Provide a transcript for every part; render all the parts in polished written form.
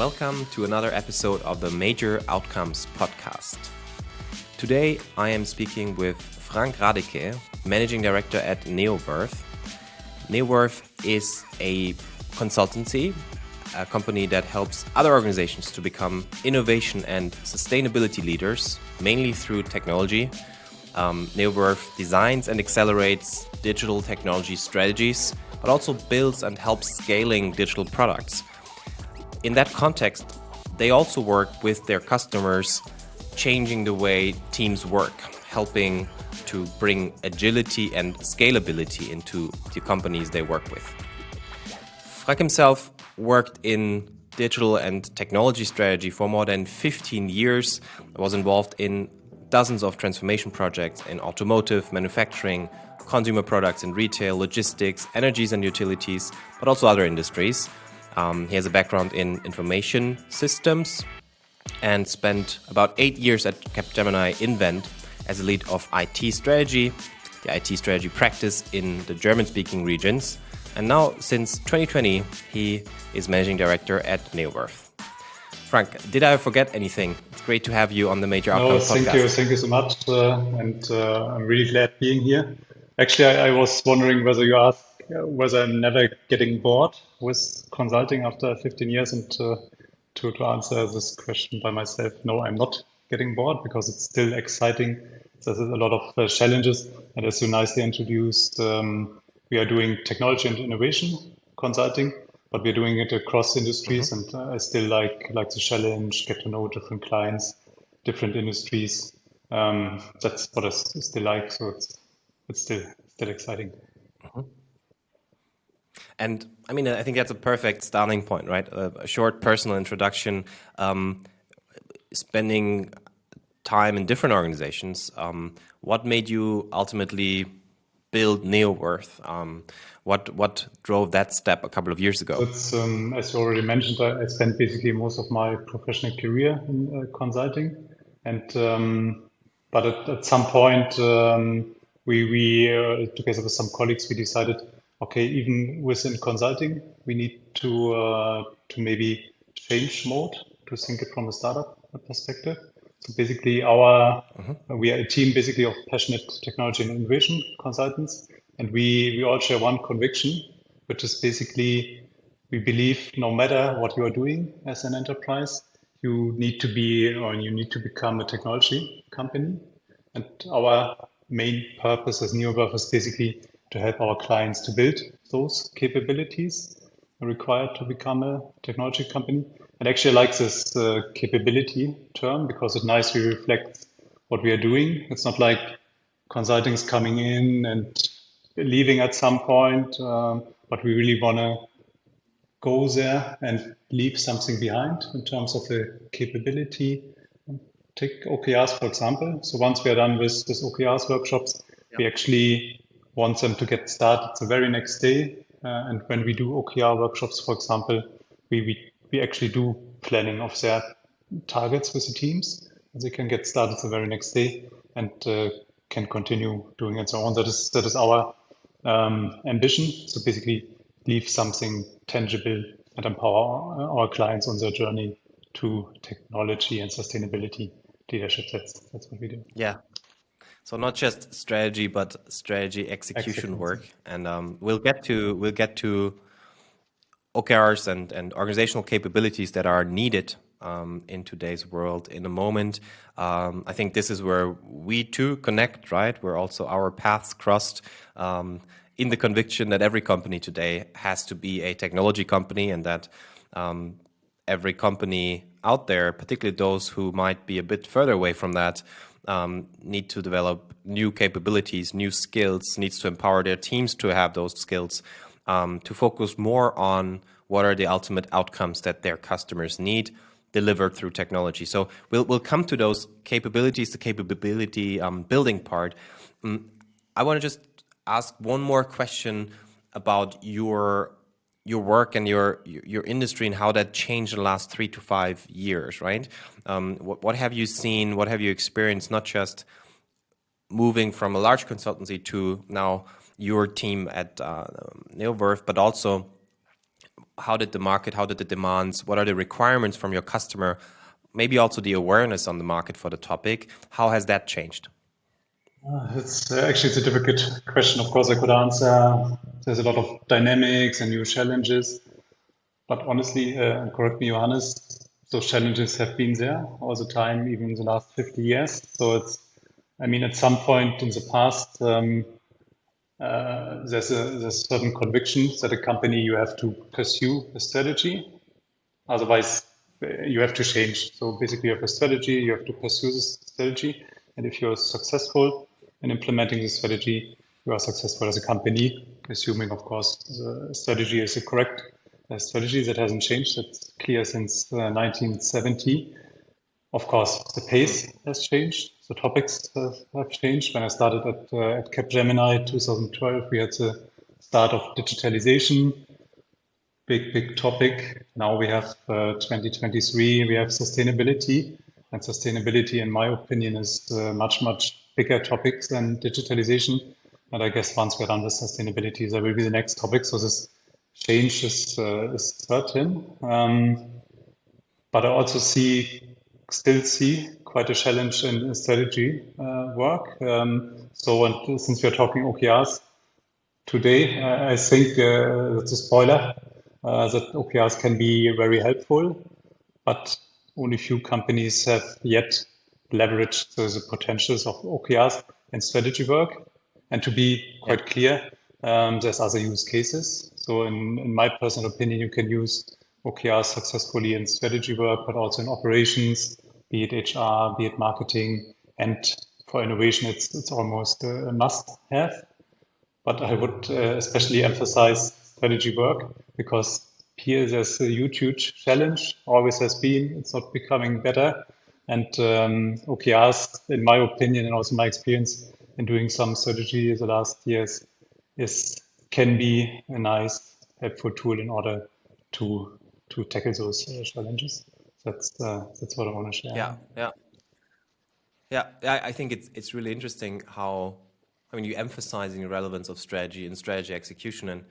Welcome to another episode of the Major Outcomes podcast. Today I am speaking with Frank Radeke, Managing Director at neoverv. neoverv is a consultancy, a company that helps other organizations to become innovation and sustainability leaders, mainly through technology. neoverv designs and accelerates digital technology strategies, but also builds and helps scaling digital products. In that context, they also work with their customers, changing the way teams work, helping to bring agility and scalability into the companies they work with. Frank himself worked in digital and technology strategy for more than 15 years, was involved in dozens of transformation projects in automotive, manufacturing, consumer products and retail, logistics, energies and utilities, but also other industries. He has a background in information systems and spent about 8 years at Capgemini Invent as a lead of IT strategy, the IT strategy practice in the German-speaking regions. And now, since 2020, he is managing director at neoverv. Frank, did I forget anything? It's great to have you on the Major Outcomes podcast. Thank you so much, and I'm really glad being here. Actually, I was wondering whether you asked whether I'm never getting bored with consulting after 15 years, and to answer this question by myself, no, I'm not getting bored because it's still exciting. There's a lot of challenges, and as you nicely introduced, we are doing technology and innovation consulting, but we're doing it across industries, and I still like the challenge, get to know different clients, different industries. That's what I still like, so it's still exciting. And I mean, I think that's a perfect starting point, right? A short personal introduction, spending time in different organizations. What made you ultimately build neoverv? What drove that step a couple of years ago? It's, as you already mentioned, I spent basically most of my professional career in consulting, and but at some point we together with some colleagues we decided, okay, even within consulting, we need to maybe change mode to think it from a startup perspective. So basically, we are a team basically of passionate technology and innovation consultants, and we all share one conviction, which is basically we believe no matter what you are doing as an enterprise, you need to be or you need to become a technology company. And our main purpose as neoverv is basically to help our clients to build those capabilities required to become a technology company. And actually, I like this capability term because it nicely reflects what we are doing. It's not like consulting is coming in and leaving at some point, but we really want to go there and leave something behind in terms of the capability. Take OKRs, for example. So once we are done with this OKRs workshops, we actually want them to get started the very next day. And when we do OKR workshops, for example, we actually do planning of their targets with the teams. And they can get started the very next day and can continue doing it so on. That is our ambition. So basically leave something tangible and empower our clients on their journey to technology and sustainability leadership. That's what we do. Yeah. So not just strategy, but strategy execution work. And we'll get to OKRs and organizational capabilities that are needed in today's world in a moment. I think this is where we two connect, right? Where also our paths crossed in the conviction that every company today has to be a technology company, and that every company out there, particularly those who might be a bit further away from that, need to develop new capabilities, new skills, needs to empower their teams to have those skills, to focus more on what are the ultimate outcomes that their customers need delivered through technology. So we'll come to those capabilities, the capability building part. I want to just ask one more question about your work and your industry and how that changed in the last 3 to 5 years, right? What have you seen? What have you experienced? Not just moving from a large consultancy to now your team at neoverv, but also how did the market, how did the demands, what are the requirements from your customer, maybe also the awareness on the market for the topic, how has that changed? It's actually it's a difficult question. Of course, I could answer. There's a lot of dynamics and new challenges, but honestly, and correct me, Johannes, those challenges have been there all the time, even in the last 50 years. So it's, I mean, at some point in the past, there's certain convictions that a company you have to pursue a strategy. Otherwise, you have to change. So basically, you have a strategy, you have to pursue this strategy. And if you're successful in implementing this strategy, you are successful as a company, assuming, of course, the strategy is a correct strategy that hasn't changed. That's clear since 1970. Of course, the pace has changed. The topics have changed. When I started at Capgemini 2012, we had the start of digitalization, big topic. Now we have 2023, we have sustainability. And sustainability, in my opinion, is a much bigger topic than digitalization. And I guess once we're done with sustainability, there will be the next topic. So this change is certain. But I also still see quite a challenge in strategy work. So and since we're talking OKRs today, I think that's a spoiler that OKRs can be very helpful, but only few companies have yet leveraged the potentials of OKRs in strategy work. And to be quite clear, there's other use cases. So in my personal opinion, you can use OKRs successfully in strategy work, but also in operations, be it HR, be it marketing, and for innovation, it's almost a must-have. But I would especially emphasize strategy work because here there's a huge challenge, always has been. It's not becoming better. And OKRs, in my opinion, and also my experience in doing some strategy the last years, can be a nice, helpful tool in order to tackle those challenges. That's what I want to share. Yeah. I think it's really interesting how, I mean, you're emphasizing the relevance of strategy and strategy execution. And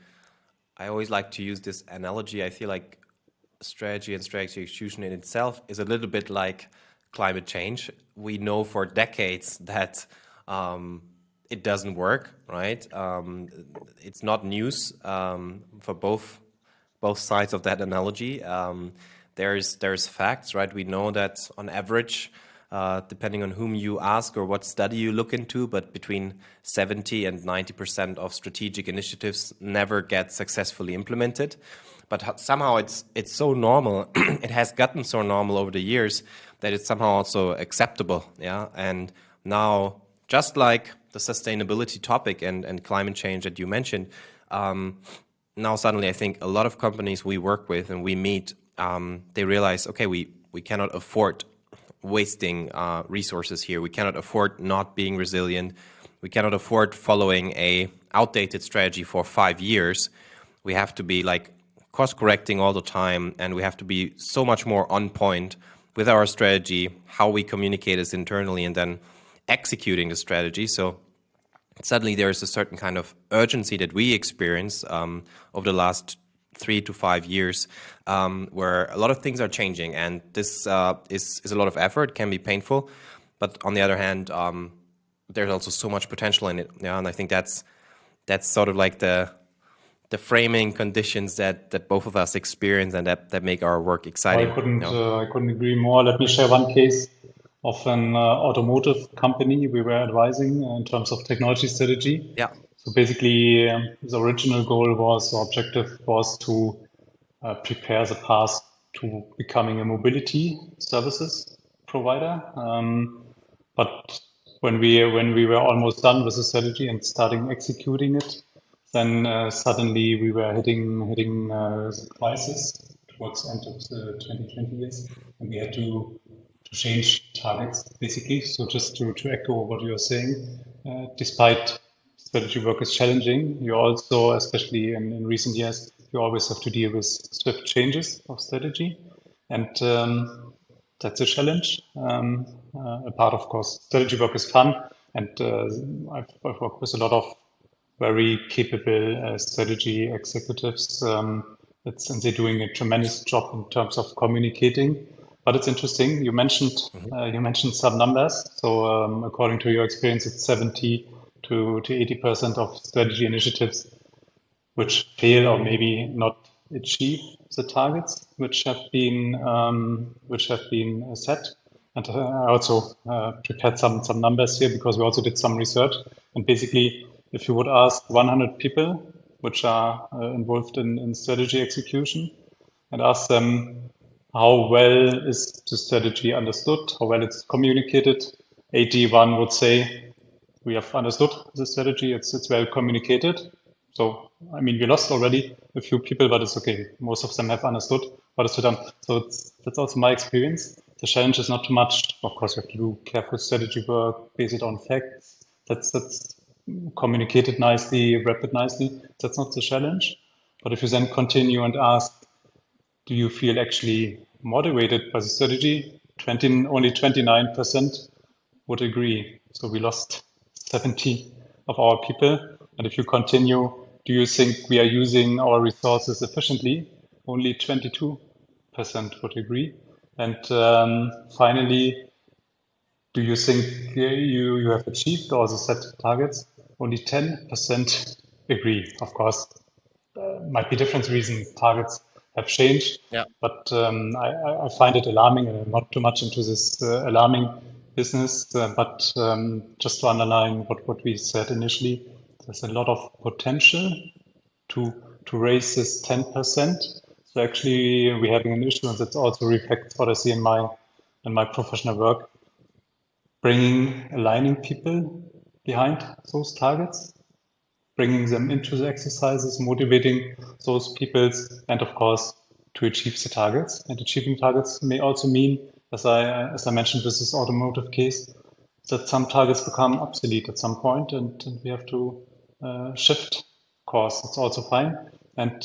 I always like to use this analogy. I feel like strategy and strategy execution in itself is a little bit like climate change. We know for decades that it doesn't work, right? It's not news for both sides of that analogy. There's facts, right? We know that on average, depending on whom you ask or what study you look into, but between 70 and 90% of strategic initiatives never get successfully implemented. But somehow it's so normal, it has gotten so normal over the years that it's somehow also acceptable, yeah? And now, just like the sustainability topic and climate change that you mentioned, now suddenly I think a lot of companies we work with and we meet, they realize, okay, we cannot afford wasting resources here. We cannot afford not being resilient. We cannot afford following a outdated strategy for 5 years. We have to be like course correcting all the time, and we have to be so much more on point with our strategy, how we communicate this internally, and then executing the strategy. So suddenly there is a certain kind of urgency that we experience over the last 3 to 5 years, where a lot of things are changing, and this is a lot of effort, can be painful, but on the other hand, there's also so much potential in it. Yeah, and I think that's sort of like the framing conditions that both of us experience and that make our work exciting. I couldn't agree more. Let me share one case of an automotive company we were advising in terms of technology strategy. Yeah. So basically, the original goal was, or objective was to prepare the path to becoming a mobility services provider. But when we were almost done with the strategy and starting executing it, then suddenly we were hitting the crisis towards the end of the 2020 years, and we had to change targets basically. So just to echo what you're saying, despite strategy work is challenging, you also, especially in recent years, you always have to deal with swift changes of strategy, and that's a challenge. A part, of course, strategy work is fun, and I've worked with a lot of very capable strategy executives and they're doing a tremendous job in terms of communicating. But it's interesting. You mentioned some numbers. So according to your experience, it's 70 to 80% of strategy initiatives which fail or maybe not achieve the targets which have been set. And I also prepared some numbers here because we also did some research. And basically, if you would ask 100 people which are involved in strategy execution and ask them how well is the strategy understood, how well it's communicated, 81 would say we have understood the strategy. It's well communicated. So I mean, we lost already a few people, but it's okay. Most of them have understood what is to done. So that's also my experience. The challenge is not too much. Of course, you have to do careful strategy work, base it on facts. That's communicated nicely, wrap it nicely. That's not the challenge. But if you then continue and ask, do you feel actually motivated by the strategy? Only 29% would agree. So we lost 70 of our people. And if you continue, do you think we are using our resources efficiently? Only 22% would agree. And finally, do you think you have achieved all the set targets? Only 10% agree. Of course, might be different reasons targets have changed, Yeah. but I find it alarming, and I'm not too much into this alarming business, but just to underline what we said initially, there's a lot of potential to raise this 10%. So actually, we're having an issue, and that also reflects what I see in my professional work, aligning people behind those targets, bringing them into the exercises, motivating those peoples, and of course, to achieve the targets. And achieving targets may also mean, as I mentioned with this automotive case, that some targets become obsolete at some point, and we have to shift course. It's also fine. And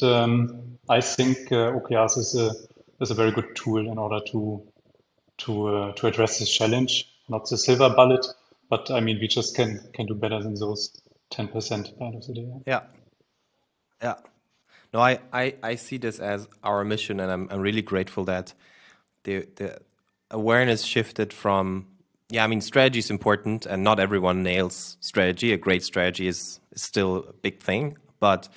I think OKRs is a very good tool in order to address this challenge. Not the silver bullet, but I mean we just can do better than those 10% at the end of the day. Yeah. Yeah. No, I see this as our mission, and I'm really grateful that the awareness shifted from, yeah, I mean, strategy is important, and not everyone nails strategy. A great strategy is still a big thing, but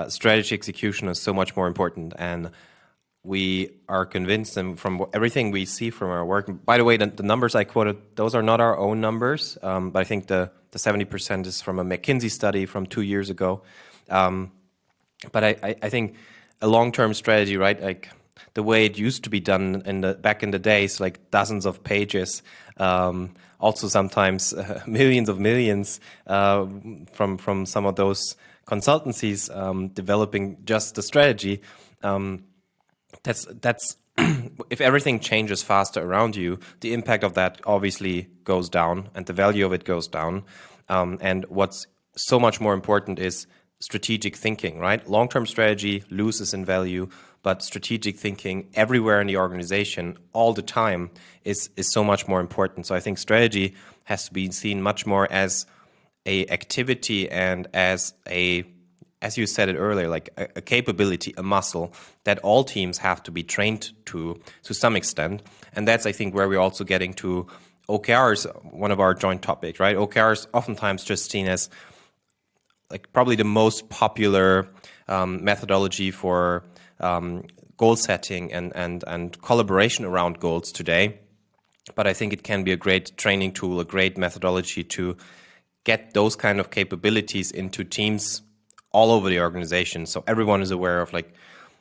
strategy execution is so much more important. And we are convinced, and from everything we see from our work, by the way, the numbers I quoted, those are not our own numbers, but I think the 70% is from a McKinsey study from 2 years ago. But I think a long-term strategy, right? Like the way it used to be done back in the days, like dozens of pages, also sometimes millions of millions from some of those consultancies developing just the strategy. That's if everything changes faster around you, the impact of that obviously goes down, and the value of it goes down. And what's so much more important is strategic thinking, right? Long-term strategy loses in value, but strategic thinking everywhere in the organization all the time is so much more important. So I think strategy has to be seen much more as a activity and as you said it earlier, like a capability, a muscle that all teams have to be trained to some extent. And that's, I think, where we're also getting to OKRs, one of our joint topics, right? OKRs oftentimes just seen as like probably the most popular methodology for goal setting and collaboration around goals today. But I think it can be a great training tool, a great methodology to get those kind of capabilities into teams all over the organization. So everyone is aware of like,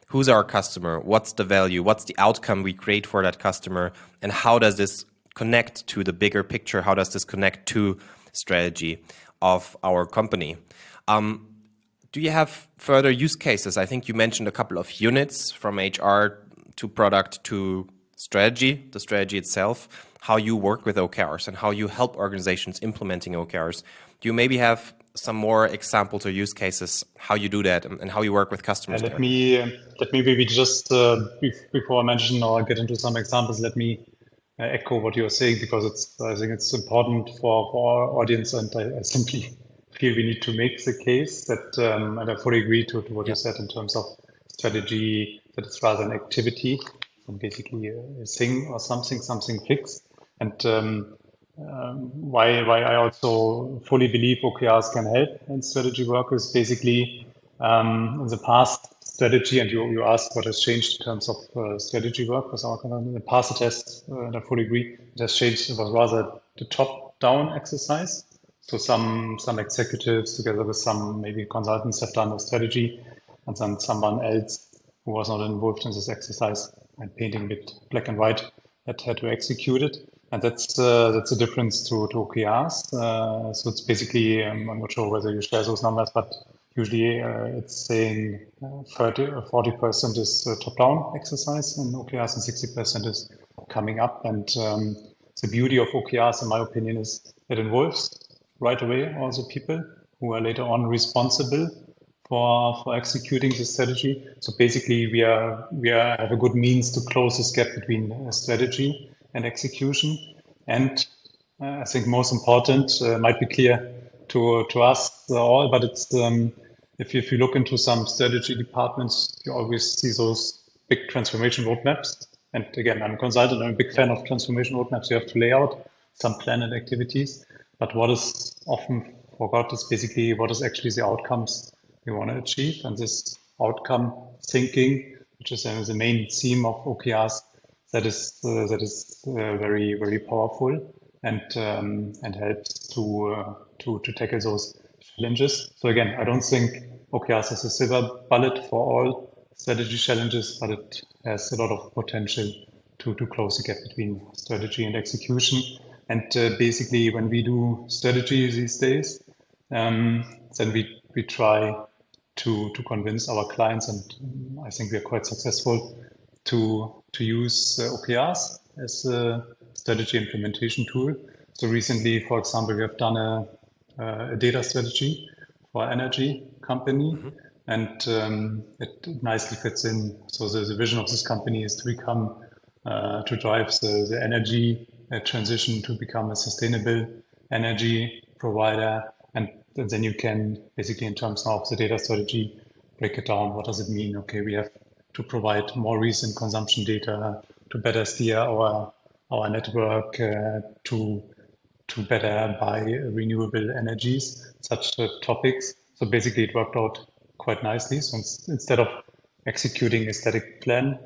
who's our customer? What's the value? What's the outcome we create for that customer? And how does this connect to the bigger picture? How does this connect to strategy of our company? Do you have further use cases? I think you mentioned a couple of units from HR to product to strategy, the strategy itself, how you work with OKRs and how you help organizations implementing OKRs. Do you maybe have some more examples or use cases, how you do that and how you work with customers? Let me maybe just, before I mention or get into some examples, let me echo what you're saying, because I think it's important for our audience, and I simply feel we need to make the case that, and I fully agree to what you said in terms of strategy that is rather an activity, and basically a thing or something fixed. And why I also fully believe OKRs can help in strategy work is basically in the past strategy, and you asked what has changed in terms of strategy work with our company. In the past, it has, and I fully agree, it has changed. It was rather the top-down exercise. So some executives together with some maybe consultants have done a strategy, and then someone else who was not involved in this exercise and painting a bit black and white had to execute it. And that's a difference to OKRs. So it's basically, I'm not sure whether you share those numbers, but usually it's saying 30 or 40% is top-down exercise and OKRs, and 60% is coming up. And the beauty of OKRs, in my opinion, is it involves right away also people who are later on responsible for executing the strategy. So basically, we have a good means to close this gap between strategy and execution. And I think most important, might be clear to us all, but it's if you look into some strategy departments, you always see those big transformation roadmaps. And again, I'm a consultant, I'm a big fan of transformation roadmaps. You have to lay out some plan and activities. But what is often forgot is basically what is actually the outcomes you want to achieve. And this outcome thinking, which is the main theme of OKRs, that is very, very powerful and helps to tackle those challenges. So again, I don't think OKRs is a silver bullet for all strategy challenges, but it has a lot of potential to close the gap between strategy and execution. And basically, when we do strategy these days, then we try to convince our clients, and I think we are quite successful to use OKRs as a strategy implementation tool. So recently, for example, we have done a data strategy for an energy company, and it nicely fits in. So the vision of this company is to become to drive the energy transition to become a sustainable energy provider. And then you can basically, in terms now of the data strategy, break it down. What does it mean? Okay, we have to provide more recent consumption data to better steer our network to better buy renewable energies, such topics. So basically, it worked out quite nicely. So instead of executing a static plan,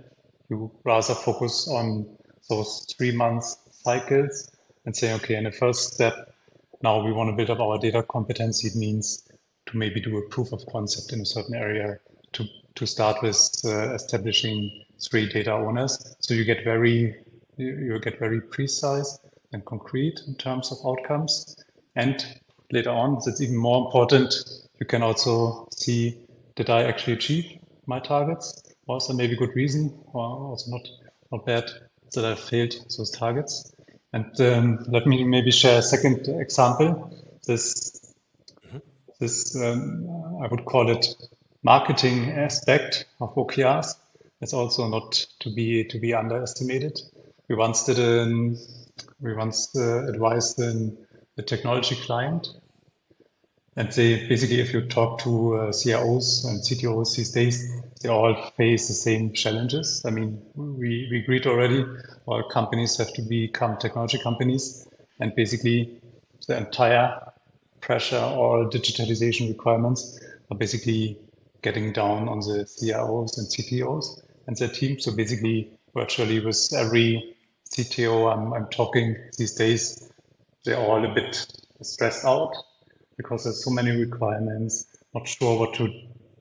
you rather focus on those 3 months cycles and say, okay, in the first step, now we want to build up our data competency. It means to maybe do a proof of concept in a certain area to start with establishing 3 data owners. So you get very precise and concrete in terms of outcomes. And later on, that's even more important. You can also see, did I actually achieve my targets? Was there maybe good reason, or also not bad that I failed those targets? And let me maybe share a second example. This I would call it marketing aspect of OKRs. It's also not to be underestimated. We once advised a technology client, and they basically, if you talk to CIOs and CTOs these days, they all face the same challenges. I mean, we agreed already, all companies have to become technology companies, and basically the entire pressure or digitalization requirements are basically getting down on the CIOs and CTOs and their team. So basically, virtually with every CTO I'm talking these days, they're all a bit stressed out because there's so many requirements, not sure what to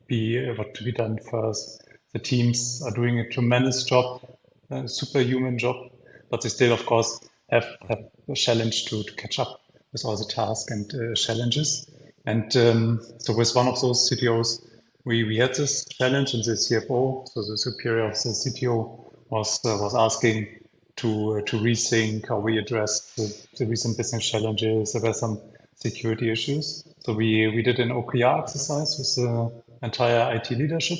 be done first. The teams are doing a tremendous job, a superhuman job, but they still, of course, have a challenge to catch up with all the tasks and challenges. And so with one of those CTOs, we had this challenge, and the CFO, so the superior of the CTO, was asking to rethink how we address the recent business challenges. There were some security issues. So we did an OKR exercise with the entire IT leadership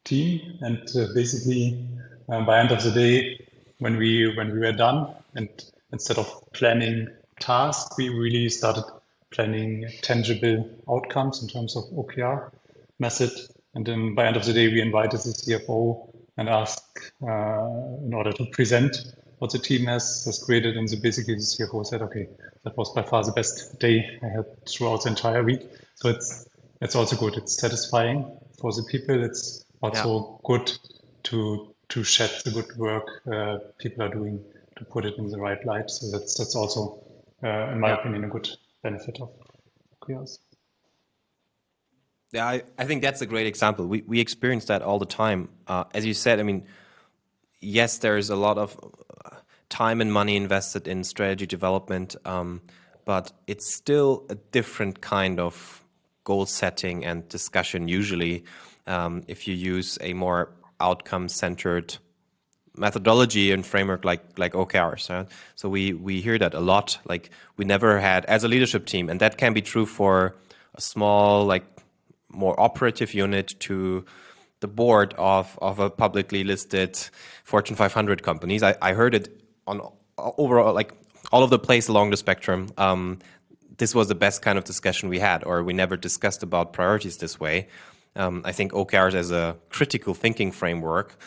team, and basically by end of the day, when we were done, and instead of planning tasks, we really started planning tangible outcomes in terms of OKR method. And then by end of the day, we invited the CFO and asked in order to present what the team has created. And so basically the CFO said, okay, that was by far the best day I had throughout the entire week. So it's also good. It's satisfying for the people. It's also good to shed the good work people are doing to put it in the right light. So that's also, in my opinion, a good benefit of OKRs. Yeah, I think that's a great example. We experience that all the time. As you said, I mean, yes, there's a lot of time and money invested in strategy development, but it's still a different kind of goal setting and discussion usually if you use a more outcome-centered methodology and framework like OKRs. Right? So we hear that a lot. Like we never had as a leadership team, and that can be true for a small, like more operative unit to the board of a publicly listed Fortune 500 companies. I heard it on overall, like all of the place along the spectrum. This was the best kind of discussion we had, or we never discussed about priorities this way. I think OKRs as a critical thinking framework,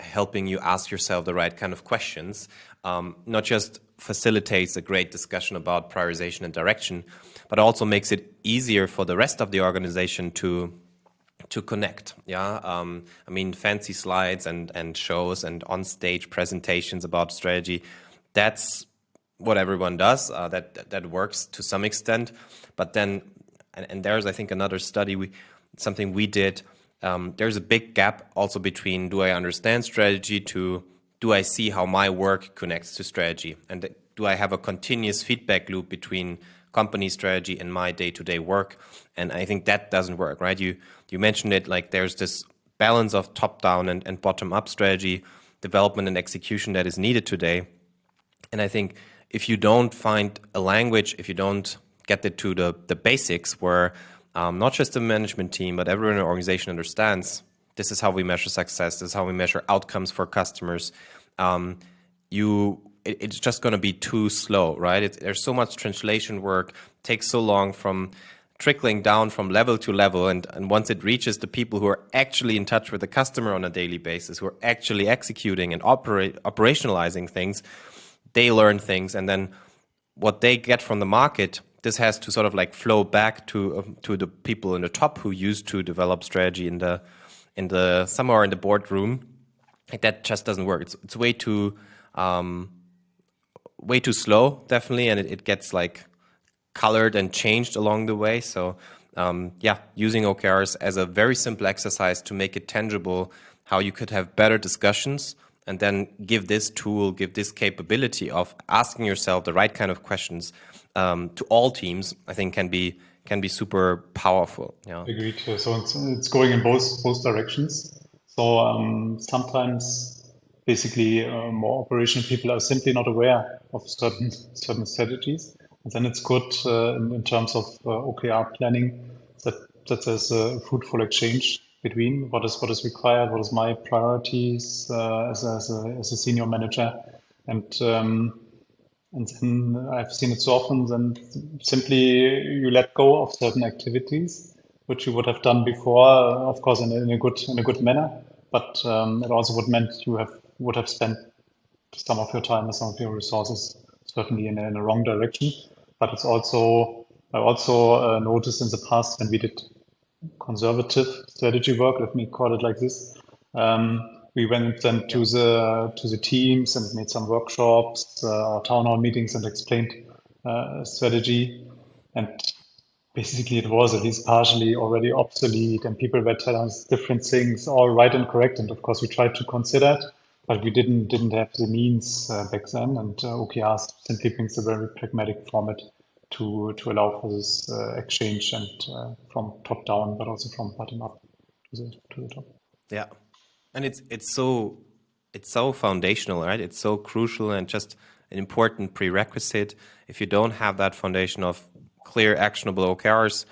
helping you ask yourself the right kind of questions, not just facilitates a great discussion about prioritization and direction, but also makes it easier for the rest of the organization to connect. Yeah, I mean, fancy slides and shows and on-stage presentations about strategy, that's what everyone does. That works to some extent. But then, and there's, I think, another study, something we did, there's a big gap also between do I understand strategy to do I see how my work connects to strategy? And do I have a continuous feedback loop between company strategy and my day-to-day work? And I think that doesn't work, right? You mentioned it, like there's this balance of top-down and bottom-up strategy development and execution that is needed today. And I think if you don't find a language, if you don't get it to the basics where not just the management team, but everyone in the organization understands this is how we measure success, this is how we measure outcomes for customers, it's just going to be too slow, right? There's so much translation work, takes so long from trickling down from level to level. And once it reaches the people who are actually in touch with the customer on a daily basis, who are actually executing and operationalizing things, they learn things. And then what they get from the market, this has to sort of like flow back to the people in the top who used to develop strategy in the somewhere in the boardroom. Like that just doesn't work. It's way too slow, definitely, and it gets like colored and changed along the way. So using OKRs as a very simple exercise to make it tangible, how you could have better discussions, and then give this capability of asking yourself the right kind of questions to all teams, I think can be super powerful. Yeah. Agreed. So it's going in both directions. So sometimes basically more operational people are simply not aware of certain strategies. And then it's good in terms of OKR planning that there's a fruitful exchange between what is required, what is my priorities as a senior manager, and then I've seen it so often. Then simply you let go of certain activities which you would have done before, of course, in a good manner, but it also would have spent some of your time and some of your resources certainly in a wrong direction. But I also noticed in the past when we did conservative strategy work, let me call it like this, we went then to the teams and made some workshops or town hall meetings and explained strategy. And basically it was at least partially already obsolete, and people were telling us different things, all right and correct. And of course we tried to consider it, but we didn't have the means back then. And OKRs simply brings a very pragmatic format to allow for this exchange, and from top down, but also from bottom up to the top. Yeah, and it's so foundational, right? It's so crucial and just an important prerequisite. If you don't have that foundation of clear, actionable OKRs,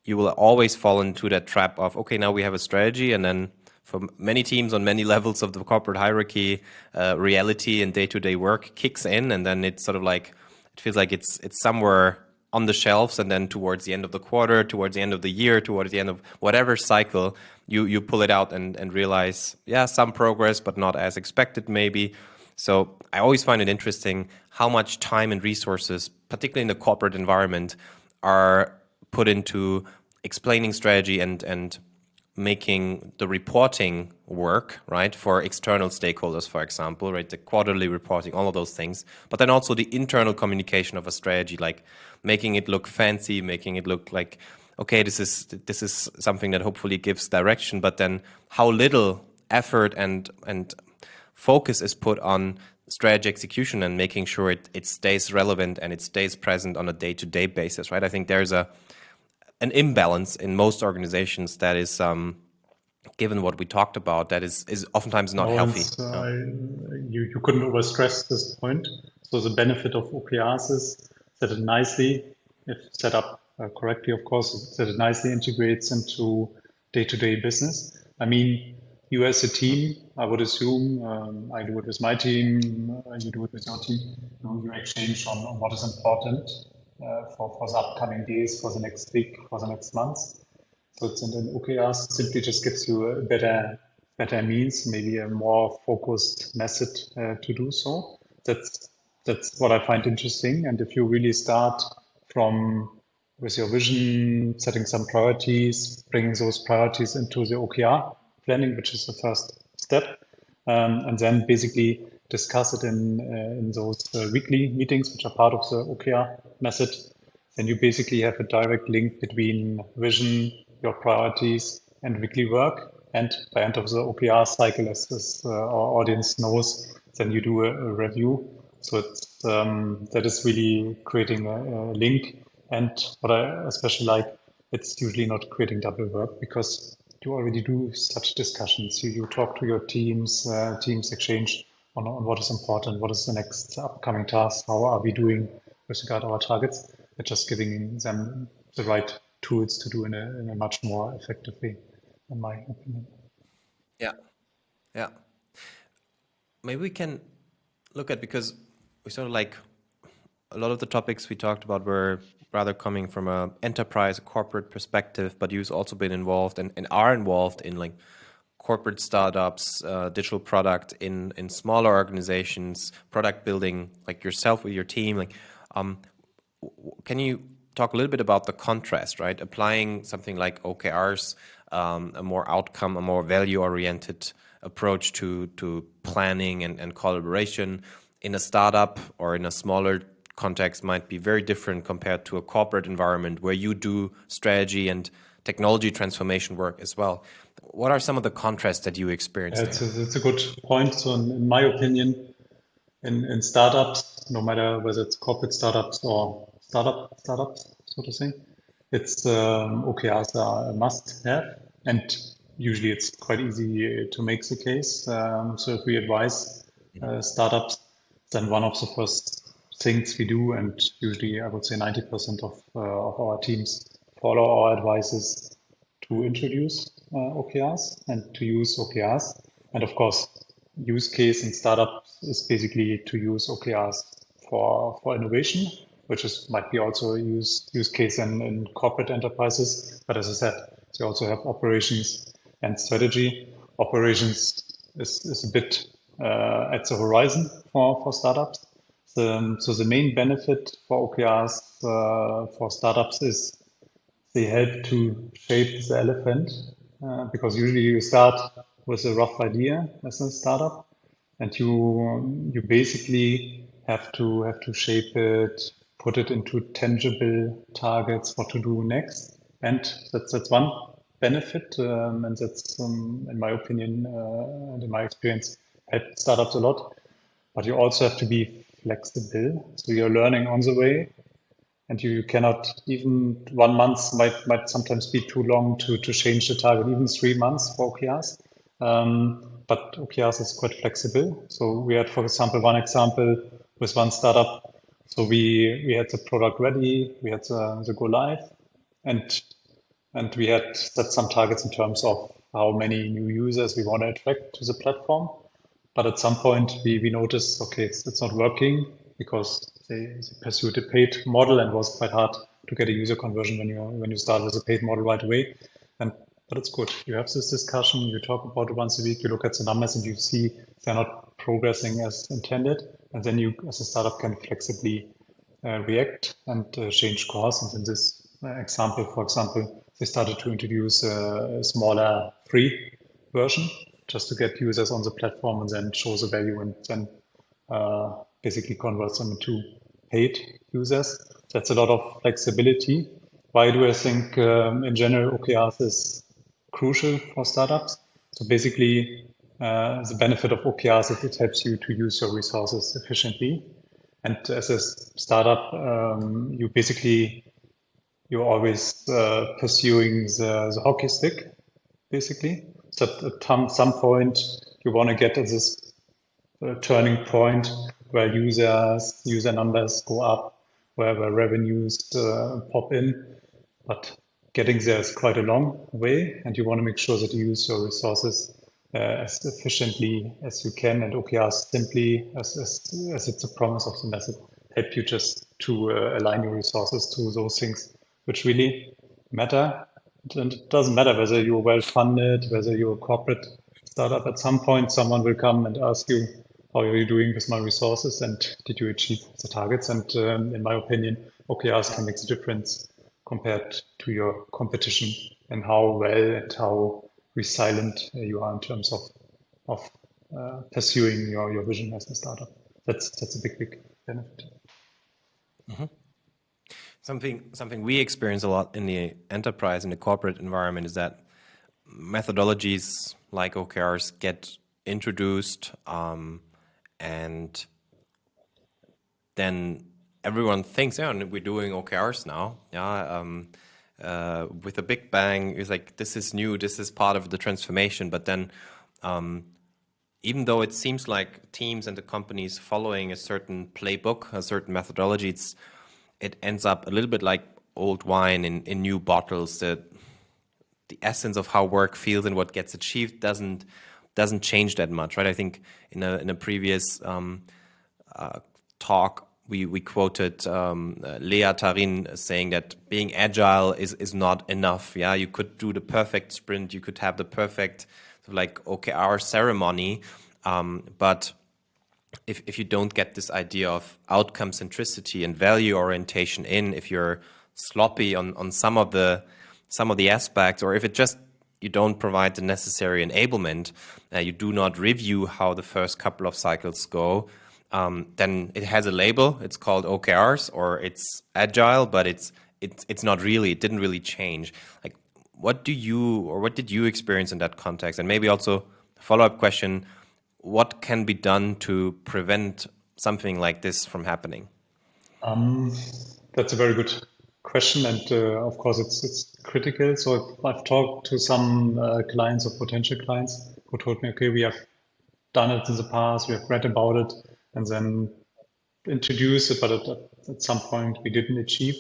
you will always fall into that trap of, okay, now we have a strategy, and then for many teams on many levels of the corporate hierarchy, reality and day-to-day work kicks in, and then it's sort of like, it feels like it's somewhere on the shelves, and then towards the end of the quarter, towards the end of the year, towards the end of whatever cycle, you pull it out and realize, yeah, some progress, but not as expected maybe. So I always find it interesting how much time and resources, particularly in the corporate environment, are put into explaining strategy and making the reporting work, right, for external stakeholders, for example, right, the quarterly reporting, all of those things, but then also the internal communication of a strategy, like making it look fancy, making it look like, okay, this is something that hopefully gives direction, but then how little effort and focus is put on strategy execution and making sure it stays relevant and it stays present on a day-to-day basis, right? I think there's an imbalance in most organizations that is, given what we talked about, that is oftentimes not healthy. You couldn't overstress this point. So the benefit of OKRs is that it nicely, if set up correctly, of course, that it nicely integrates into day-to-day business. I mean, you as a team, I would assume, I do it with my team, you do it with your team, you exchange on what is important for the upcoming days, for the next week, for the next months. So it's an OKRs simply just gives you a better means, maybe a more focused method to do so. That's what I find interesting. And if you really start from with your vision, setting some priorities, bringing those priorities into the OKR planning, which is the first step, and then basically discuss it in those weekly meetings, which are part of the OKR method, then you basically have a direct link between vision, your priorities, and weekly work. And by end of the OKR cycle, as our audience knows, then you do a review. So it's, that is really creating a link. And what I especially like, it's usually not creating double work because you already do such discussions. You talk to your teams, teams exchange on what is important, what is the next upcoming task, how are we doing with regard to our targets. It's just giving them the right tools to do in a much more effective way, in my opinion. Yeah, yeah. Maybe we can look at, because we sort of like a lot of the topics we talked about were rather coming from a enterprise, corporate perspective, but you've also been involved and are involved in like corporate startups, digital product in smaller organizations, product building, like yourself with your team. Like, can you talk a little bit about the contrast, right? Applying something like OKRs, a more outcome, a more value-oriented approach to planning and collaboration in a startup or in a smaller context might be very different compared to a corporate environment where you do strategy and technology transformation work as well. What are some of the contrasts that you experienced there? It's a good point. So in my opinion, in startups, no matter whether it's corporate startups or startups, so to say, it's OKRs are a must-have, and usually it's quite easy to make the case. So if we advise startups, then one of the first things we do, and usually I would say 90% of our teams follow our advices to introduce OKRs and to use OKRs. And of course, use case in startups is basically to use OKRs for innovation, which is might be also a use case in corporate enterprises. But as I said, they also have operations and strategy. Operations is a bit at the horizon for startups. So the main benefit for OKRs for startups is they help to shape the elephant because usually you start with a rough idea as a startup, and you basically have to shape it, put it into tangible targets, what to do next, and that's one benefit, and that's in my opinion and in my experience helped startups a lot. But you also have to be flexible, so you're learning on the way. And you cannot, even 1 month might sometimes be too long to change the target, even 3 months for OKRs. But OKRs is quite flexible. So we had, for example, one example with one startup. So we had the product ready, we had the go live, and we had set some targets in terms of how many new users we want to attract to the platform. But at some point we noticed, okay, it's not working because they pursued a paid model and was quite hard to get a user conversion when you start with a paid model right away. But it's good. You have this discussion, you talk about it once a week, you look at the numbers and you see they're not progressing as intended. And then you, as a startup, can flexibly react and change course. And in this example, for example, they started to introduce a smaller free version just to get users on the platform and then show the value and then basically converts them into paid users. That's a lot of flexibility. Why do I think in general OKRs is crucial for startups? So basically the benefit of OKRs is it helps you to use your resources efficiently. And as a startup, you're always pursuing the hockey stick, basically. So at some point, you want to get to this turning point where user numbers go up, where revenues pop in. But getting there is quite a long way, and you want to make sure that you use your resources as efficiently as you can. And OKRs simply, as it's a promise of the method, help you just to align your resources to those things which really matter. And it doesn't matter whether you're well funded, whether you're a corporate startup. At some point, someone will come and ask you, how are you doing with my resources and did you achieve the targets? And in my opinion, OKRs can make the difference compared to your competition and how well and how resilient you are in terms of pursuing your vision as a startup. That's a big benefit. Mm-hmm. Something we experience a lot in the enterprise, in the corporate environment, is that methodologies like OKRs get introduced, and then everyone thinks, yeah, we're doing OKRs now. Yeah, with a big bang, it's like, this is new, this is part of the transformation. But then, even though it seems like teams and the companies following a certain playbook, a certain methodology, it ends up a little bit like old wine in new bottles. The essence of how work feels and what gets achieved doesn't change that much, right? I think in a previous talk we quoted Lea Tarin saying that being agile is not enough. Yeah, you could do the perfect sprint, you could have the perfect sort of like OKR ceremony, but if you don't get this idea of outcome centricity and value orientation if you're sloppy on some of the aspects, or if it just you don't provide the necessary enablement, you do not review how the first couple of cycles go, then it has a label. It's called OKRs or it's agile, but it's not really. It didn't really change. Like, what did you experience in that context? And maybe also a follow-up question: what can be done to prevent something like this from happening? That's a very good question, and of course it's critical. So I've talked to some clients or potential clients who told me, okay, we have done it in the past, we have read about it, and then introduced it, but at some point we didn't achieve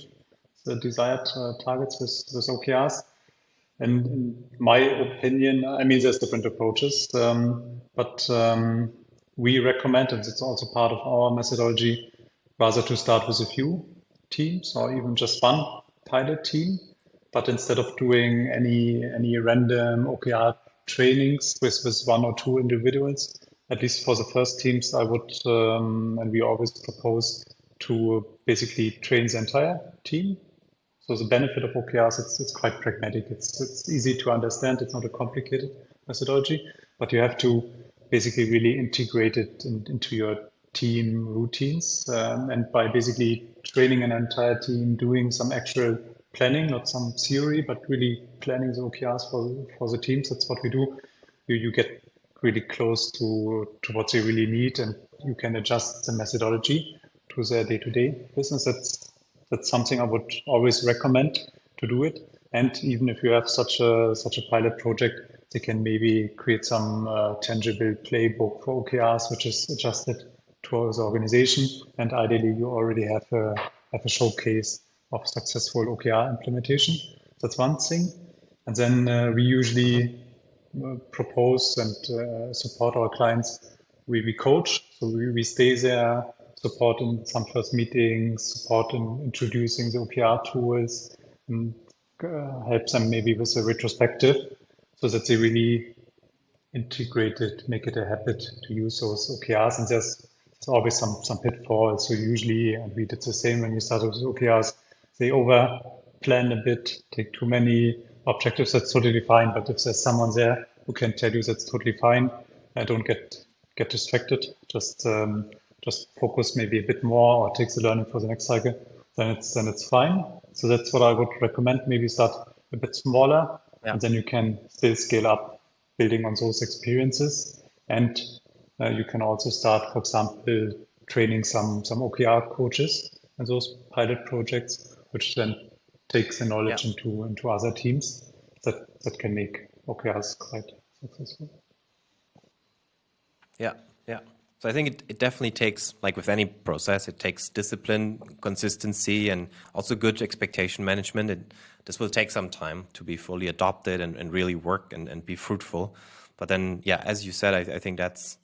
the desired targets with OKRs. And in my opinion, I mean, there's different approaches, but we recommend, and it's also part of our methodology, rather to start with a few teams or even just one pilot team. But instead of doing any random OKR trainings with one or two individuals, at least for the first teams, I would, and we always propose to basically train the entire team. So the benefit of OKRs, it's quite pragmatic. It's easy to understand. It's not a complicated methodology, but you have to basically really integrate it into your team routines. And by basically training an entire team, doing some actual planning, not some theory, but really planning the OKRs for the teams. That's what we do. You get really close to what they really need, and you can adjust the methodology to their day-to-day business. That's something I would always recommend to do it. And even if you have such a pilot project, they can maybe create some tangible playbook for OKRs, which is adjusted towards the organization. And ideally, you already have a showcase of successful OKR implementation. That's one thing. And then we usually propose and support our clients. We coach, so we stay there support in some first meetings, support in introducing the OKR tools, and help them maybe with a retrospective so that they really integrate it, make it a habit to use those OKRs. And there's always some pitfalls. So usually, and we did the same when we started with OKRs, they over plan a bit, take too many objectives. That's totally fine. But if there's someone there who can tell you that's totally fine, don't get distracted. Just focus maybe a bit more or take the learning for the next cycle. Then it's fine. So that's what I would recommend. Maybe start a bit smaller, and then you can still scale up, building on those experiences. And you can also start, for example, training some OKR coaches and those pilot projects, which then takes the knowledge into other teams that can make OKRs quite successful. Yeah. So I think it definitely takes, like with any process, it takes discipline, consistency, and also good expectation management. This will take some time to be fully adopted and really work and be fruitful. But then, as you said, I think that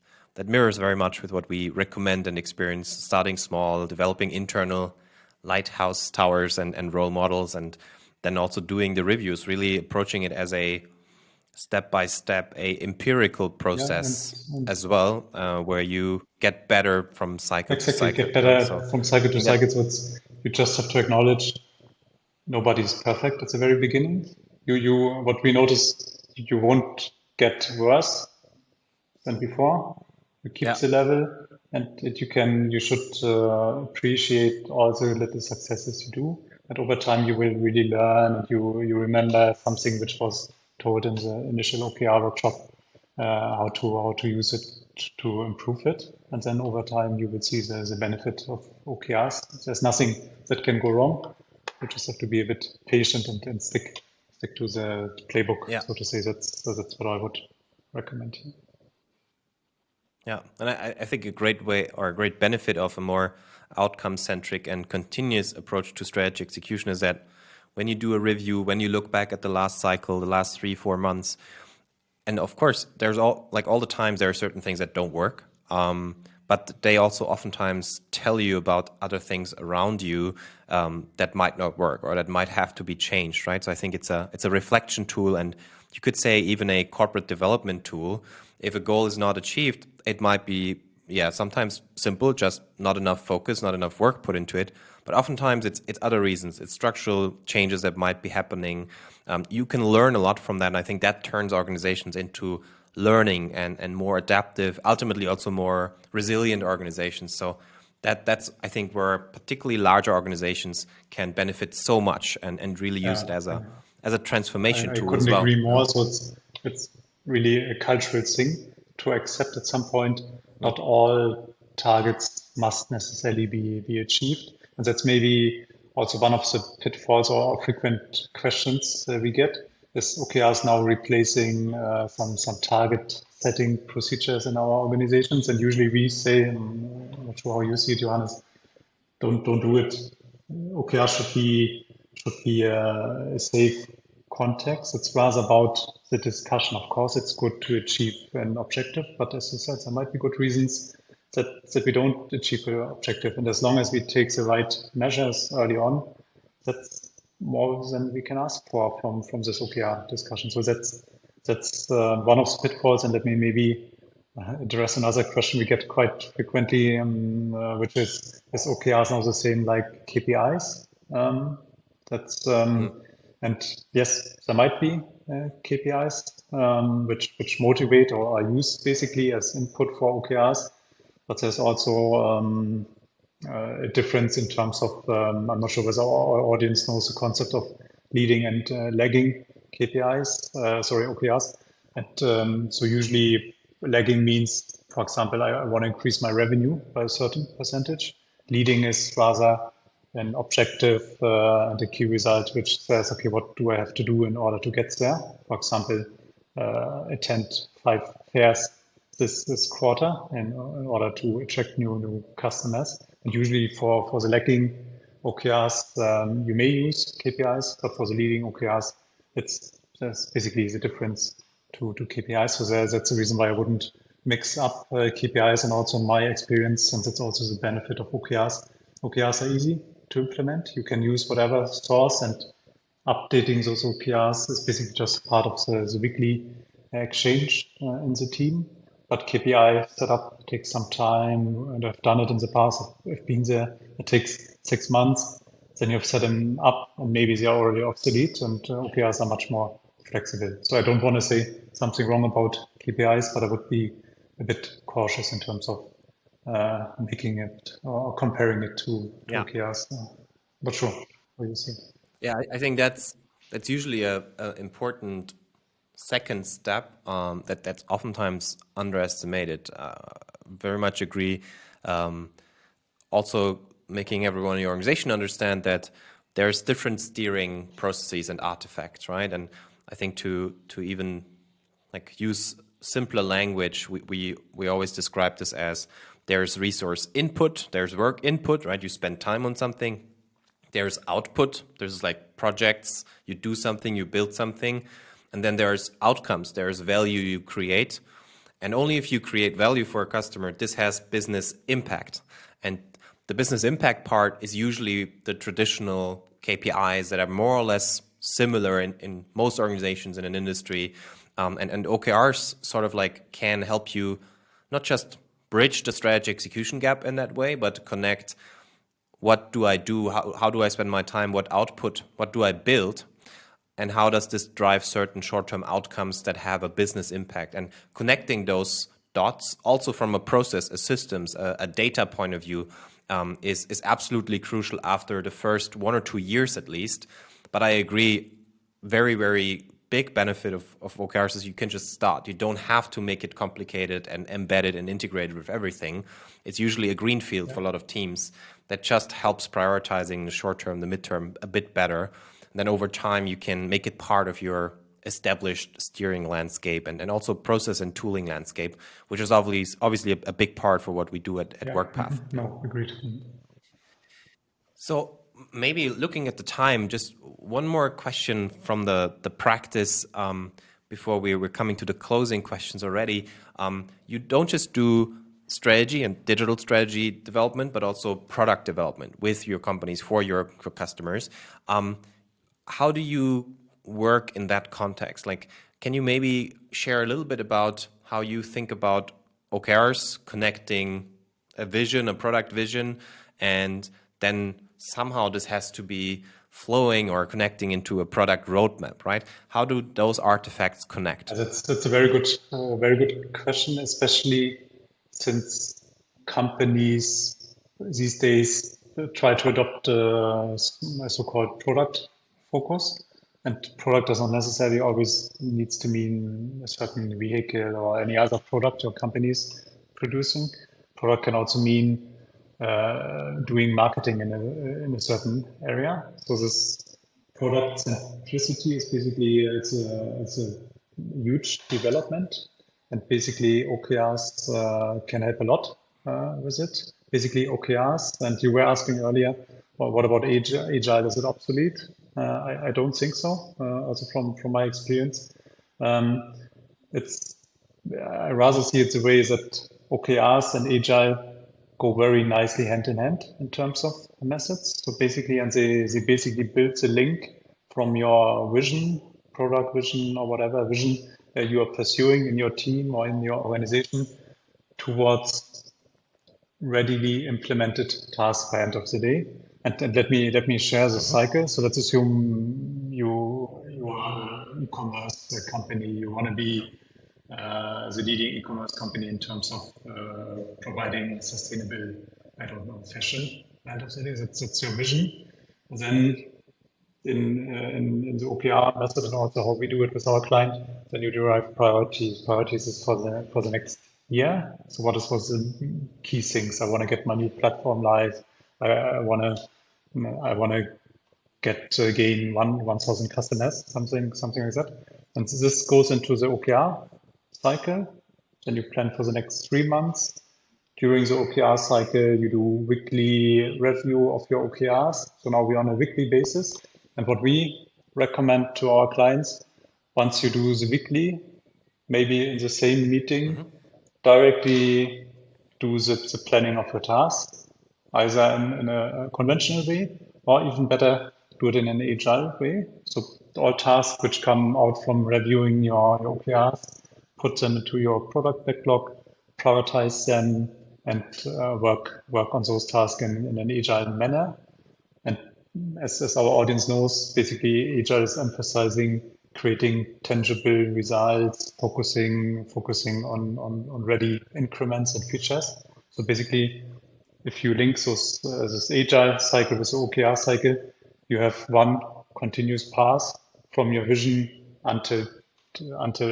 mirrors very much with what we recommend and experience, starting small, developing internal lighthouse towers and role models, and then also doing the reviews, really approaching it as a step-by-step, a empirical process as well, where you get better from cycle to cycle. Get better from cycle to cycle. So you just have to acknowledge nobody's perfect at the very beginning. What we notice, you won't get worse than before. You keep the level, and you should appreciate all the little successes you do. And over time, you will really learn, and you remember something which was told in the initial OKR workshop, how to use it to improve it. And then over time, you will see the benefit of OKRs. There's nothing that can go wrong. You just have to be a bit patient and stick to the playbook, so to say. That's what I would recommend here. Yeah, and I think a great way or a great benefit of a more outcome-centric and continuous approach to strategy execution is that when you do a review, when you look back at the last cycle, the last 3-4 months, and of course, there's all the times there are certain things that don't work, but they also oftentimes tell you about other things around you that might not work or that might have to be changed, right? So I think it's a reflection tool, and you could say even a corporate development tool. If a goal is not achieved, it might be sometimes simple, just not enough focus, not enough work put into it. But oftentimes it's other reasons. It's structural changes that might be happening. You can learn a lot from that, and I think that turns organizations into learning and more adaptive, ultimately also more resilient organizations. So that's I think where particularly larger organizations can benefit so much and really use it as a transformation tool as well. I couldn't agree more. So it's really a cultural thing to accept at some point not all targets must necessarily be achieved. And that's maybe also one of the pitfalls or frequent questions we get is OKRs now replacing some target setting procedures in our organizations. And usually we say, I'm not sure how you see it, Johannes, don't do it. OKR should be a safe context. It's rather about the discussion. Of course, it's good to achieve an objective, but as you said, there might be good reasons that we don't achieve an objective. And as long as we take the right measures early on, that's more than we can ask for from this OKR discussion. So that's one of the pitfalls. And let me maybe address another question we get quite frequently, which is OKRs now the same like KPIs? And yes, there might be KPIs which motivate or are used basically as input for OKRs. But there's also a difference in terms of, I'm not sure whether our audience knows the concept of leading and lagging OKRs. And so usually lagging means, for example, I want to increase my revenue by a certain percentage. Leading is rather an objective and a key result, which says, okay, what do I have to do in order to get there? For example, attend 5 fairs this quarter in order to attract new customers. And usually for the lagging OKRs, you may use KPIs, but for the leading OKRs, there's basically the difference to KPIs. So that's the reason why I wouldn't mix up KPIs, and also in my experience, since it's also the benefit of OKRs. OKRs are easy to implement. You can use whatever source, and updating those OKRs is basically just part of the weekly exchange in the team. But KPI setup takes some time, and I've done it in the past. I've been there. It takes 6 months. Then you've set them up, and maybe they are already obsolete, and OKRs are much more flexible. So I don't want to say something wrong about KPIs, but I would be a bit cautious in terms of making it or comparing it to Yeah. OKRs. But sure, what do you see? Yeah, I think that's usually a important second step that's oftentimes underestimated. Very much agree. Also, making everyone in your organization understand that there's different steering processes and artifacts, right? And I think to even like use simpler language, we always describe this as there's resource input, there's work input, right? You spend time on something. There's output, there's like projects, you do something, you build something, and then there's outcomes, there's value you create. And only if you create value for a customer, this has business impact. And the business impact part is usually the traditional KPIs that are more or less similar in most organizations in an industry. And OKRs sort of like can help you not just bridge the strategy execution gap in that way, but connect what do I do, how do I spend my time, what output, what do I build, and how does this drive certain short-term outcomes that have a business impact. And connecting those dots also from a process, a systems, a data point of view is absolutely crucial after the first 1 or 2 years at least. But I agree, very, very big benefit of OKRs is you can just start. You don't have to make it complicated and embedded and integrated with everything. It's usually a greenfield for a lot of teams that just helps prioritizing the short term, the midterm a bit better. And then over time, you can make it part of your established steering landscape and also process and tooling landscape, which is obviously a big part for what we do at WorkPath. No, agreed. So maybe looking at the time, just one more question from the practice before we're coming to the closing questions already. You don't just do strategy and digital strategy development, but also product development with your companies for your customers. How do you work in that context? Like, can you maybe share a little bit about how you think about OKRs connecting a vision, a product vision, and then somehow this has to be flowing or connecting into a product roadmap, right? How do those artifacts connect? That's a very good question, especially since companies these days try to adopt a so-called product focus. And product does not necessarily always needs to mean a certain vehicle or any other product your company is producing. Product can also mean doing marketing in a certain area. So this product centricity is basically it's a huge development, and basically OKRs can help a lot with it. Basically OKRs, and you were asking earlier, well, what about agile? Is it obsolete? I don't think so. Also from my experience, it's I rather see it the way that OKRs and agile go very nicely hand in hand in terms of methods. So basically, and they basically build the link from your vision, product vision, or whatever vision you are pursuing in your team or in your organization towards readily implemented tasks by end of the day. And let me share the cycle. So let's assume you are an e-commerce company. You want to be the leading e-commerce company in terms of providing sustainable, I don't know, fashion. End of the day, that's your vision. Then in the OKR method and also how we do it with our client, then you derive priorities. Priorities is for the next year. So what was the key things? I want to get my new platform live. I want to gain 1,000 customers, something like that. And this goes into the OKR cycle. Then you plan for the next 3 months. During the OKR cycle, you do weekly review of your OKRs. So now we're on a weekly basis. And what we recommend to our clients, once you do the weekly, maybe in the same meeting, directly do the planning of your tasks, either in a conventional way, or even better, do it in an agile way. So all tasks which come out from reviewing your OKRs, put them into your product backlog, prioritize them, and work on those tasks in an agile manner. And as our audience knows, basically Agile is emphasizing creating tangible results, focusing on ready increments and features. So basically, if you link this Agile cycle with the OKR cycle, you have one continuous path from your vision until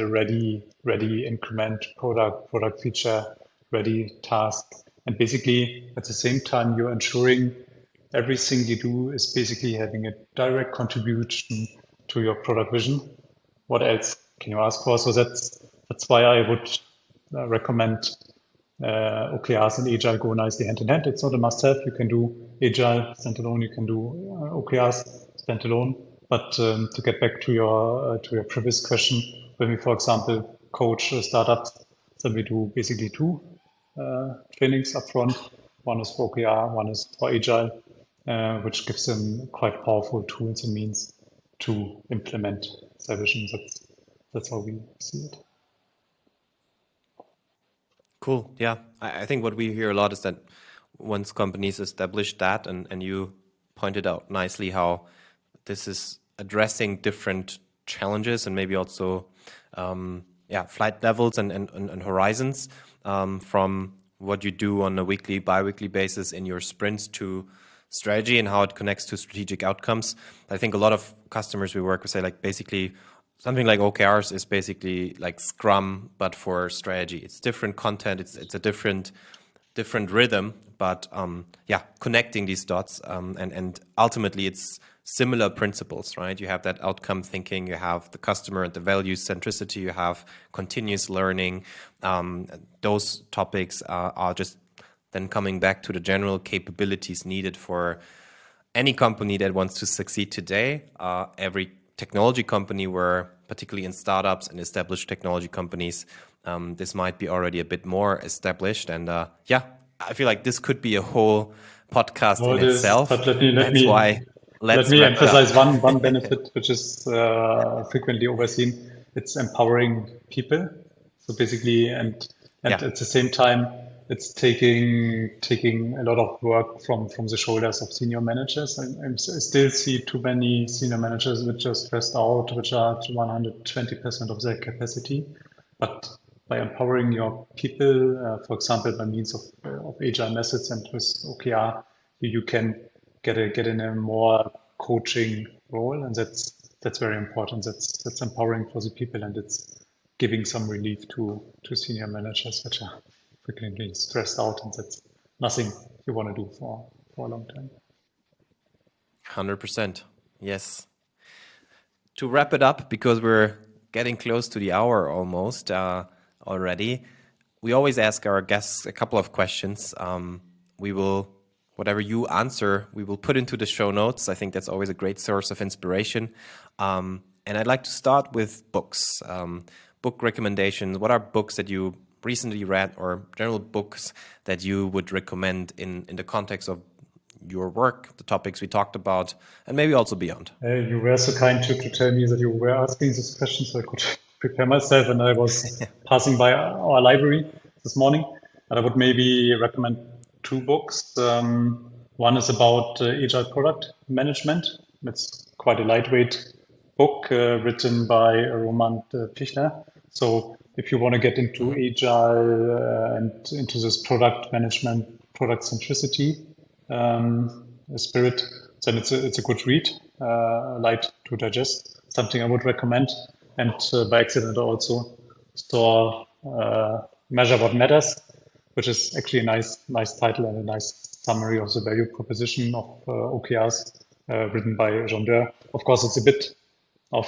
ready increment, product feature, ready task. And basically, at the same time, you're ensuring everything you do is basically having a direct contribution to your product vision. What else can you ask for? So that's why I would recommend OKRs and Agile go nicely hand in hand. It's not a must-have. You can do Agile standalone. You can do OKRs standalone. But to get back to your previous question, when we, for example, coach startups, then we do basically two trainings upfront. One is for OKR, one is for Agile, which gives them quite powerful tools and means to implement their vision. That's how we see it. Cool. Yeah. I think what we hear a lot is that once companies establish that, and you pointed out nicely how this is addressing different challenges and maybe also flight levels and horizons from what you do on a weekly, bi-weekly basis in your sprints to strategy and how it connects to strategic outcomes. I think a lot of customers we work with say like basically something like OKRs is basically like Scrum, but for strategy. It's different content. It's a different rhythm, but connecting these dots and ultimately it's similar principles, right? You have that outcome thinking, you have the customer and the value centricity, you have continuous learning. Those topics are just then coming back to the general capabilities needed for any company that wants to succeed today. Every technology company, where particularly in startups and established technology companies, this might be already a bit more established. And I feel like this could be a whole podcast in itself. But let me emphasize one benefit, which is frequently overseen. It's empowering people. So basically, and at the same time, it's taking a lot of work from the shoulders of senior managers. I still see too many senior managers which are stressed out, which are at 120% of their capacity. But by empowering your people, for example, by means of agile methods and with OKR, you can get in a more coaching role, and that's very important. That's empowering for the people, and it's giving some relief to senior managers which are frequently stressed out, and that's nothing you want to do for a long time. 100%. Yes. To wrap it up, because we're getting close to the hour almost already, we always ask our guests a couple of questions. Whatever you answer, we will put into the show notes. I think that's always a great source of inspiration. And I'd like to start with books. Book recommendations. What are books that you recently read or general books that you would recommend in the context of your work, the topics we talked about, and maybe also beyond? You were so kind to tell me that you were asking this question so I could prepare myself, and I was passing by our library this morning, and I would maybe recommend two books. One is about agile product management. It's quite a lightweight book written by Roman Pichler. So if you want to get into agile and into this product management, product centricity spirit, then it's a good read, light to digest. Something I would recommend. And by accident I also saw Measure What Matters, which is actually a nice title and a nice summary of the value proposition of OKRs, written by Jean Deur. Of course, it's a bit of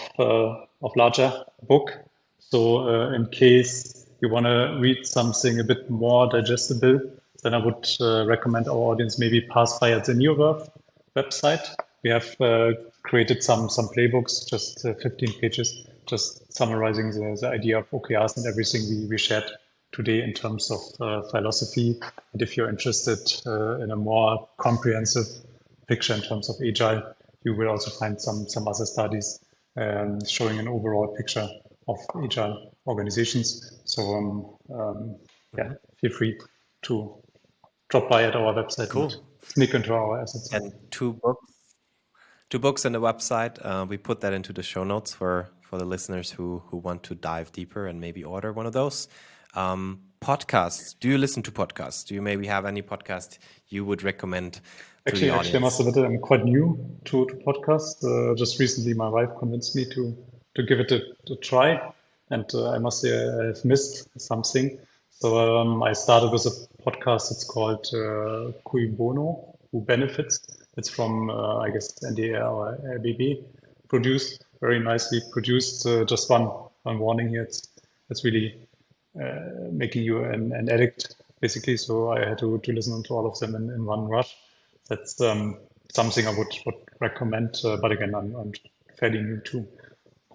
larger book. So in case you want to read something a bit more digestible, then I would recommend our audience maybe pass by at the neoverv website. We have created some playbooks, just 15 pages, just summarizing the idea of OKRs and everything we shared today in terms of philosophy. And if you're interested in a more comprehensive picture in terms of agile, you will also find some other studies showing an overall picture of agile organizations. So yeah, feel free to drop by at our website and sneak into our assets. And two books on the website. We put that into the show notes for the listeners who want to dive deeper and maybe order one of those. Podcasts. Do you listen to podcasts? Do you maybe have any podcast you would recommend to the audience? Actually, I must admit I'm quite new to podcasts. Just recently, my wife convinced me to give it a try, and I must say I've missed something. So I started with a podcast. It's called Cui Bono, Who Benefits. It's from I guess NDR or RBB, produced very nicely produced. Just one warning here: it's really making you an addict, basically. So I had to listen to all of them in one rush. That's something I would recommend. But again, I'm fairly new to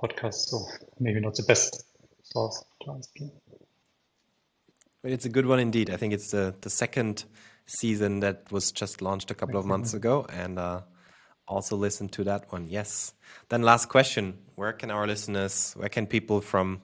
podcasts, so maybe not the best source to ask you. But it's a good one indeed. I think it's the second season that was just launched a couple of months ago, and also listen to that one. Yes. Then last question: where can people from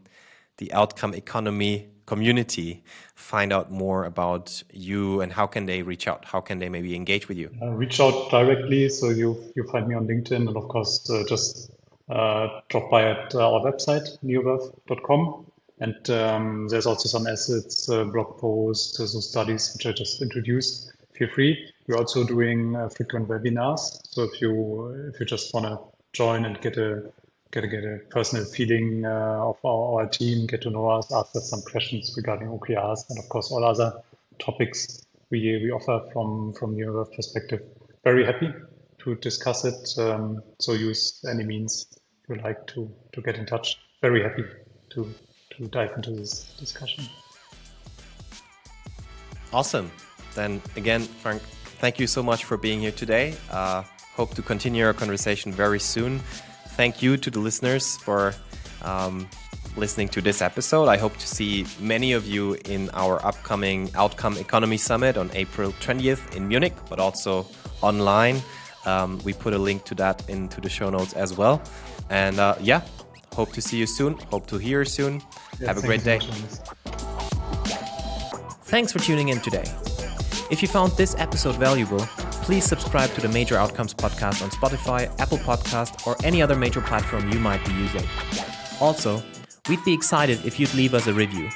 the outcome economy community find out more about you, and how can they reach out? How can they maybe engage with you? Reach out directly. So you find me on LinkedIn, and of course just drop by at our website, neoverv.com. And there's also some assets, blog posts, some studies which I just introduced. Feel free. We're also doing frequent webinars. So if you just want to join and get a personal feeling of our team, get to know us, ask us some questions regarding OKRs, and of course all other topics we offer from your perspective. Very happy to discuss it. So use any means you like to get in touch. Very happy to dive into this discussion. Awesome. Then again, Frank, thank you so much for being here today. Hope to continue our conversation very soon. Thank you to the listeners for listening to this episode. I hope to see many of you in our upcoming Outcome Economy Summit on April 20th in Munich, but also online. We put a link to that into the show notes as well. And hope to see you soon. Hope to hear you soon. Have a great day. Thanks for tuning in today. If you found this episode valuable, please subscribe to the Major Outcomes podcast on Spotify, Apple Podcast, or any other major platform you might be using. Also, we'd be excited if you'd leave us a review.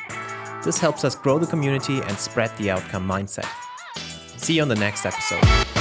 This helps us grow the community and spread the outcome mindset. See you on the next episode.